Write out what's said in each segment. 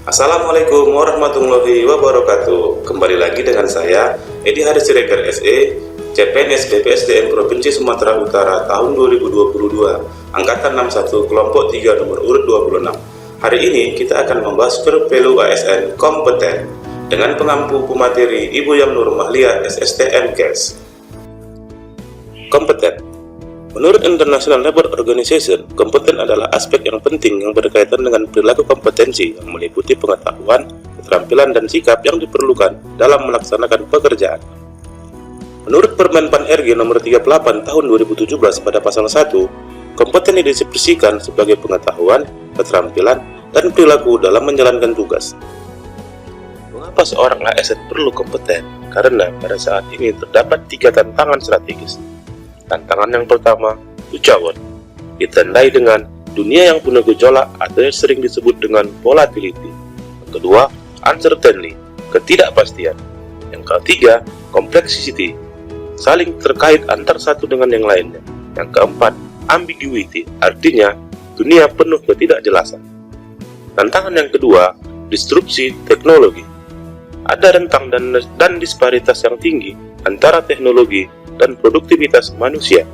Assalamualaikum warahmatullahi wabarakatuh. Kembali lagi dengan saya, Edi Haris Siregar SE, CPNS BPSDM Provinsi Sumatera Utara tahun 2022, Angkatan 61, Kelompok 3 nomor urut 26. Hari ini kita akan membahas Perpelu ASN kompeten dengan pengampu pemateri Ibu Yamnur Mahlia SSTM KES. Kompeten. Menurut International Labour Organization, kompeten adalah aspek yang penting yang berkaitan dengan perilaku kompetensi yang meliputi pengetahuan, keterampilan, dan sikap yang diperlukan dalam melaksanakan pekerjaan. Menurut Permen Pan RG nomor 38 tahun 2017 pada pasal 1, kompeten dideskripsikan sebagai pengetahuan, keterampilan, dan perilaku dalam menjalankan tugas. Mengapa seorang ASN perlu kompeten? Karena pada saat ini terdapat 3 tantangan strategis. Tantangan yang pertama, ucawan, ditandai dengan dunia yang penuh gejolak atau yang sering disebut dengan volatility. Yang kedua, uncertainty, ketidakpastian. Yang ketiga, complexity, saling terkait antar satu dengan yang lainnya. Yang keempat, ambiguity, artinya dunia penuh ketidakjelasan. Tantangan yang kedua, disrupsi teknologi. Ada rentang dan disparitas yang tinggi antara teknologi dan produktivitas manusia.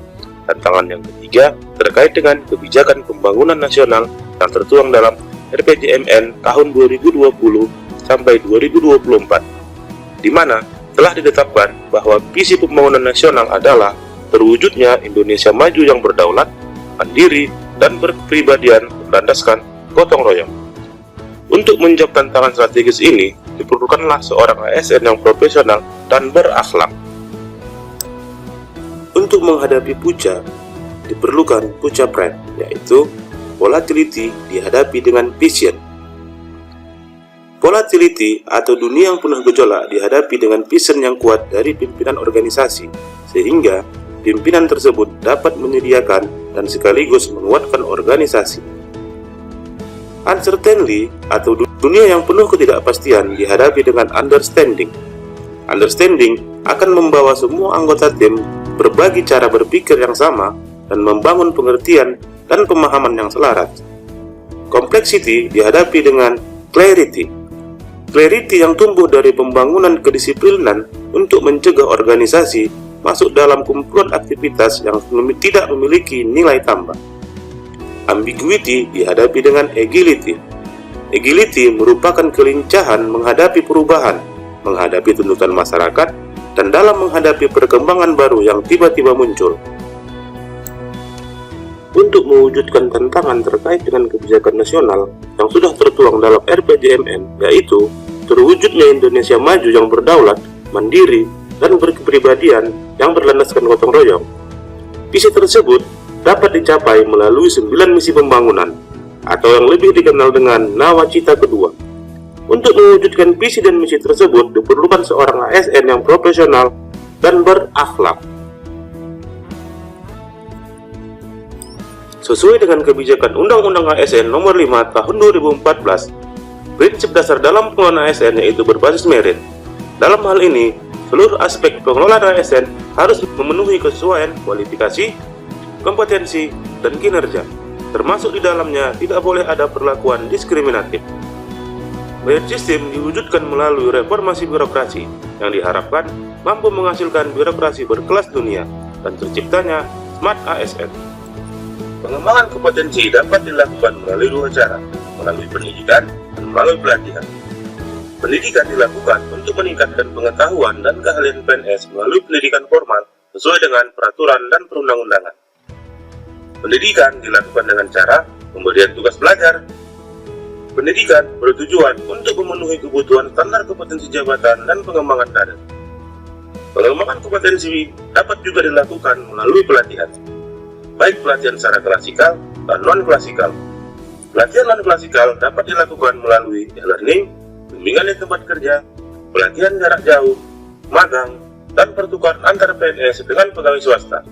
Tantangan yang ketiga terkait dengan kebijakan pembangunan nasional yang tertuang dalam RPJMN tahun 2020 sampai 2024, di mana telah ditetapkan bahwa visi pembangunan nasional adalah terwujudnya Indonesia maju yang berdaulat, mandiri, dan berkepribadian berlandaskan gotong royong. Untuk menjawab tantangan strategis ini, diperlukanlah seorang ASN yang profesional dan berakhlak. Untuk menghadapi puja, diperlukan puja pride, yaitu volatility dihadapi dengan vision. Volatility atau dunia yang penuh gejolak dihadapi dengan vision yang kuat dari pimpinan organisasi, sehingga pimpinan tersebut dapat menyediakan dan sekaligus menguatkan organisasi. Uncertainty atau dunia yang penuh ketidakpastian dihadapi dengan understanding. Understanding akan membawa semua anggota tim berbagi cara berpikir yang sama dan membangun pengertian dan pemahaman yang selaras. Complexity dihadapi dengan clarity. Clarity yang tumbuh dari pembangunan kedisiplinan untuk mencegah organisasi masuk dalam kumpulan aktivitas yang tidak memiliki nilai tambah. Ambiguity dihadapi dengan agility. Agility merupakan kelincahan menghadapi perubahan, menghadapi tuntutan masyarakat, dan dalam menghadapi perkembangan baru yang tiba-tiba muncul. Untuk mewujudkan tantangan terkait dengan kebijakan nasional yang sudah tertuang dalam RPJMN, yaitu terwujudnya Indonesia maju yang berdaulat, mandiri, dan berkepribadian yang berlandaskan gotong royong. Visi tersebut dapat dicapai melalui 9 misi pembangunan, atau yang lebih dikenal dengan Nawacita kedua. Untuk mewujudkan visi dan misi tersebut, diperlukan seorang ASN yang profesional dan berakhlak. Sesuai dengan kebijakan Undang-Undang ASN Nomor 5 Tahun 2014, prinsip dasar dalam pengelolaan ASN yaitu berbasis merit. Dalam hal ini, seluruh aspek pengelolaan ASN harus memenuhi kesesuaian kualifikasi, kompetensi, dan kinerja. Termasuk di dalamnya tidak boleh ada perlakuan diskriminatif. Merit system diwujudkan melalui reformasi birokrasi yang diharapkan mampu menghasilkan birokrasi berkelas dunia dan terciptanya Smart ASN. Pengembangan kompetensi dapat dilakukan melalui 2 cara, melalui pendidikan dan melalui pelatihan. Pendidikan dilakukan untuk meningkatkan pengetahuan dan keahlian PNS melalui pendidikan formal sesuai dengan peraturan dan perundang-undangan. Pendidikan dilakukan dengan cara pemberian tugas belajar. Pendidikan bertujuan untuk memenuhi kebutuhan standar kompetensi jabatan dan pengembangan kader. Pengembangan kompetensi dapat juga dilakukan melalui pelatihan, baik pelatihan secara klasikal dan non-klasikal. Pelatihan non-klasikal dapat dilakukan melalui e-learning, bimbingan di tempat kerja, pelatihan jarak jauh, magang, dan pertukaran antar PNS dengan pegawai swasta.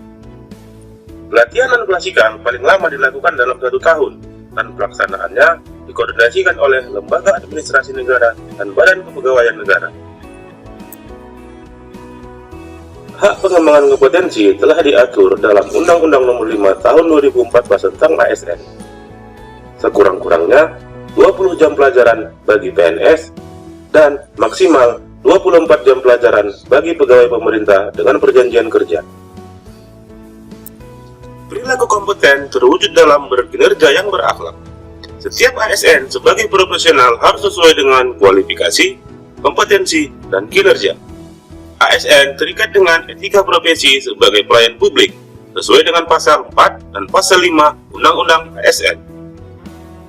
Pelatihan non-klasikal paling lama dilakukan dalam 1 tahun, dan pelaksanaannya dikoordinasikan oleh Lembaga Administrasi Negara dan Badan Kepegawaian Negara. Hak pengembangan kompetensi telah diatur dalam Undang-Undang Nomor 5 Tahun 2014 tentang ASN. Sekurang-kurangnya, 20 jam pelajaran bagi PNS, dan maksimal 24 jam pelajaran bagi pegawai pemerintah dengan perjanjian kerja. Perilaku kompeten terwujud dalam berkinerja yang berakhlak. Setiap ASN sebagai profesional harus sesuai dengan kualifikasi, kompetensi, dan kinerja. ASN terikat dengan etika profesi sebagai pelayan publik sesuai dengan pasal 4 dan pasal 5 Undang-Undang ASN.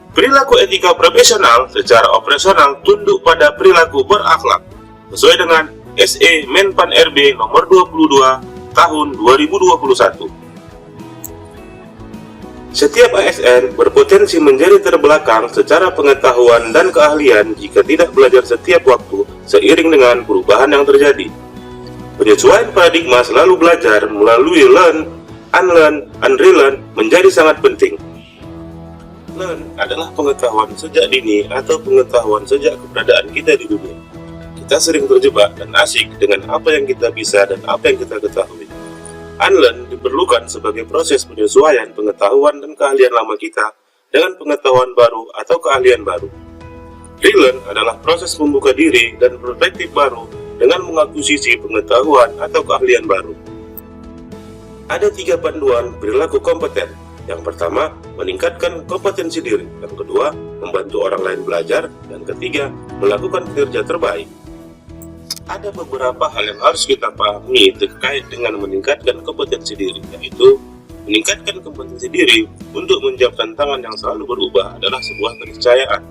Perilaku etika profesional secara operasional tunduk pada perilaku berakhlak sesuai dengan SE Menpan RB nomor 22 tahun 2021. Setiap ASN berpotensi menjadi terbelakang secara pengetahuan dan keahlian jika tidak belajar setiap waktu seiring dengan perubahan yang terjadi. Penyesuaian paradigma selalu belajar melalui learn, unlearn, and relearn menjadi sangat penting. Learn adalah pengetahuan sejak dini atau pengetahuan sejak keberadaan kita di dunia. Kita sering terjebak dan asyik dengan apa yang kita bisa dan apa yang kita ketahui. Unlearn diperlukan sebagai proses penyesuaian pengetahuan dan keahlian lama kita dengan pengetahuan baru atau keahlian baru. Relearn adalah proses membuka diri dan perspektif baru dengan mengakuisisi pengetahuan atau keahlian baru. Ada 3 panduan perilaku kompeten. Yang pertama, meningkatkan kompetensi diri. Yang kedua, membantu orang lain belajar. Dan ketiga, melakukan kinerja terbaik. Ada beberapa hal yang harus kita pahami terkait dengan meningkatkan kompetensi diri, yaitu meningkatkan kompetensi diri untuk menjawab tantangan yang selalu berubah adalah sebuah keniscayaan.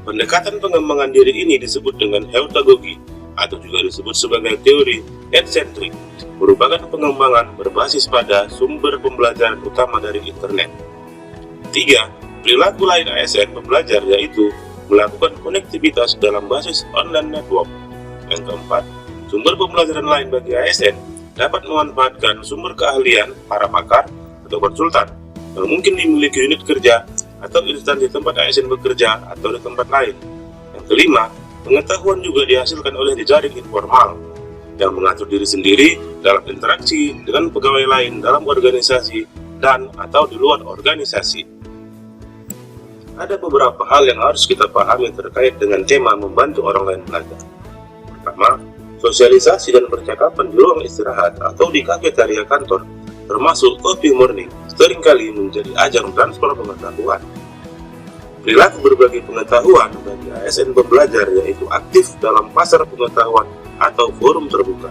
Pendekatan pengembangan diri ini disebut dengan heutagogi atau juga disebut sebagai teori head-centric, merupakan pengembangan berbasis pada sumber pembelajaran utama dari internet. 3. Perilaku lain ASN pembelajar yaitu melakukan konektivitas dalam basis online network. Yang keempat, sumber pembelajaran lain bagi ASN dapat memanfaatkan sumber keahlian para pakar atau konsultan yang mungkin dimiliki unit kerja atau instansi tempat ASN bekerja atau di tempat lain. Yang kelima, pengetahuan juga dihasilkan oleh jejaring informal yang mengatur diri sendiri dalam interaksi dengan pegawai lain dalam organisasi dan atau di luar organisasi. Ada beberapa hal yang harus kita pahami terkait dengan tema membantu orang lain belajar. Pertama, sosialisasi dan percakapan di ruang istirahat atau di kafetaria kantor, termasuk coffee morning, seringkali menjadi ajang transfer pengetahuan. Perilaku berbagi pengetahuan bagi ASN pembelajar yaitu aktif dalam pasar pengetahuan atau forum terbuka,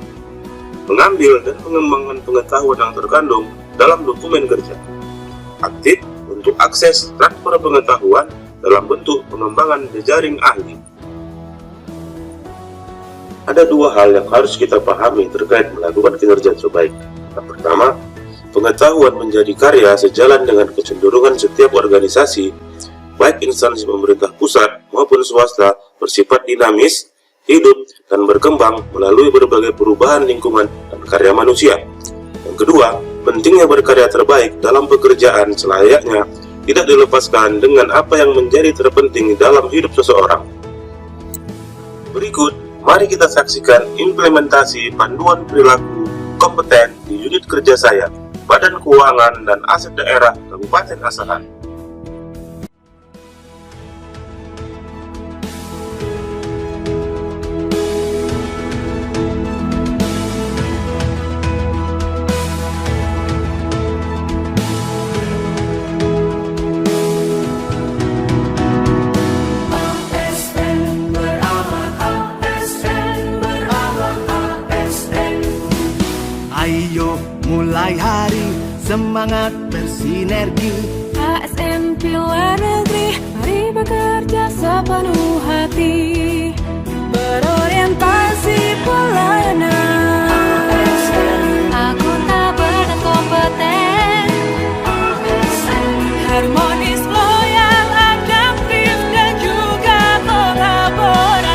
mengambil dan mengembangkan pengetahuan yang terkandung dalam dokumen kerja, aktif untuk akses transfer pengetahuan dalam bentuk pengembangan jejaring ahli. Ada 2 hal yang harus kita pahami terkait melakukan kinerja terbaik. Yang pertama, pengetahuan menjadi karya sejalan dengan kecenderungan setiap organisasi, baik instansi pemerintah pusat maupun swasta, bersifat dinamis, hidup, dan berkembang melalui berbagai perubahan lingkungan dan karya manusia. Yang kedua, pentingnya berkarya terbaik dalam pekerjaan selayaknya tidak dilepaskan dengan apa yang menjadi terpenting dalam hidup seseorang. Berikut, mari kita saksikan implementasi panduan perilaku kompeten di unit kerja saya, Badan Keuangan dan Aset Daerah Kabupaten Asahan. Ayo mulai hari, semangat bersinergi. ASN Pilar Negeri, mari bekerja sepenuh hati, berorientasi pelayanan, akuntabel dan kompeten, harmonis, loyal, adaptif, dan juga kolaboratif.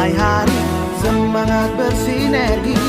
mulai hari semangat bersinergi.